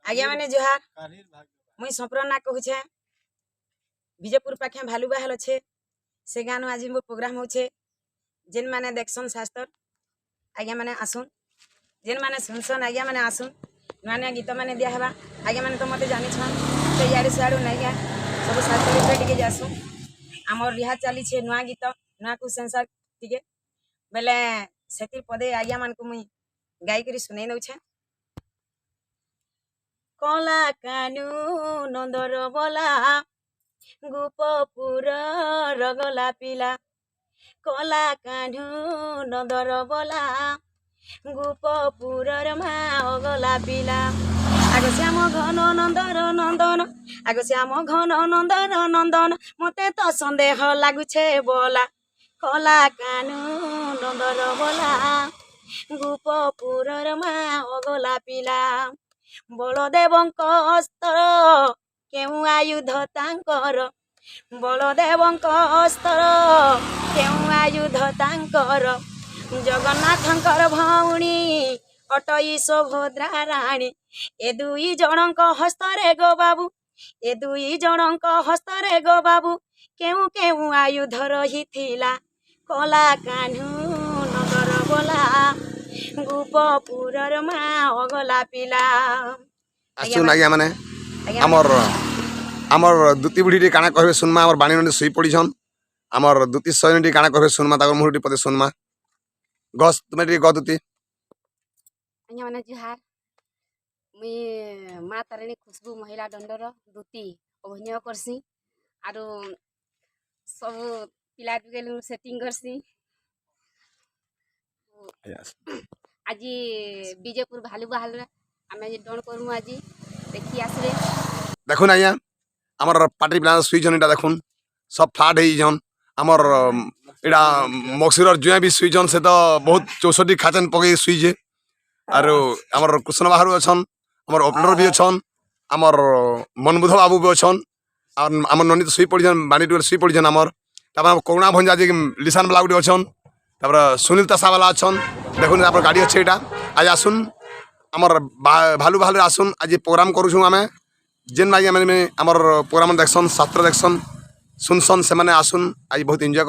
आज्ञा मैंने जुहार मुई संप्रना कहूछे विजयपुर पाखे भालू बाहल अच्छे से गान आज मोर प्रोग्राम होछे जेन माने देखसन शास्त्र आज्ञा मैंने आसुन जेन माने सुनसन आज्ञा मैंने आसुन नुआ नुआ गीत मैंने दिया हवा आज्ञा मैंने तो मत जानी छन तो यार सियाड़ू नहीं गया सब शास्त्र टिके जासु आमर रिहा चली छे नुआ गीत नुआ को सेंसर टिके बेले सेतिर पदे आज्ञा मान को मुई गाई करी सुनै नउछे कला कानू नंदर बला गोपपुर रगला पिला कला कानू नंदर बला गोपपुर मा अगला पिला आगो श्याम घन नंदर नंदन आगो श्याम घन नंदर नंदन मते तो संदेह लागुछे बोला कला कानू नंदर बला गोपपुर मा अगला पिला बलदेवंक अस्तर केउ आयुध तांकर बलदेवंक अस्तर केउ आयुध तांकर जगन्नाथंकर भौणी अटई सुभद्रा राणी ए दुई जनक हस्तरे गो बाबू ए दुई जनक हस्तरे गो बाबू केउ केउ आयुध रहिथिला कला कान्हू नगर बोला गोपपुर मा अगला पिला आसुन आज्ञा माने हमर हमर दुती बुढ़ी काना कहबे सुनमा हमर बाणी ने सुई पड़ी छन हमर दुती सयनटी काना कहबे सुनमा ताकर मुहटी पदे सुनमा गस तुमे ग दुती आज्ञा माने जुहार मुई माँ तारिणी खुशबू महिला दंडर दुती अभिनय करसी आरो सब पिला गेलु सेटिंग करसी आज विजयपुर भालू बाहल आमे डन करू आज देखी आसरे देखुन आज्ञा हमर पार्टी प्लान सुई जन एटा देखुन सब फ्लाट हेई जन हमर एटा मक्सिरर जुया भी सुई जन से तो बहुत 64 खाचन पके सुई जे आरो हमर कृष्ण बाहरु अछन हमर ओपनर भी अछन हमर मनबुध बाबू भी अछन और हमर ननी सुई पड़ी जन बानी टुर सुई पड़ी जन हमर तब कोना भंजा जे लिसान वाला गुडी अछन तब सुनील तसा वाला अछन देखुन हमर गाड़ी अछि एटा आज आसुन हमर भालू भालू आसुन आज प्रोग्राम करूछु हमें जेन मागे हमर प्रोग्राम देखसन शास्त्र देखसन सुनसन से माने आसुन आज बहुत एंजॉय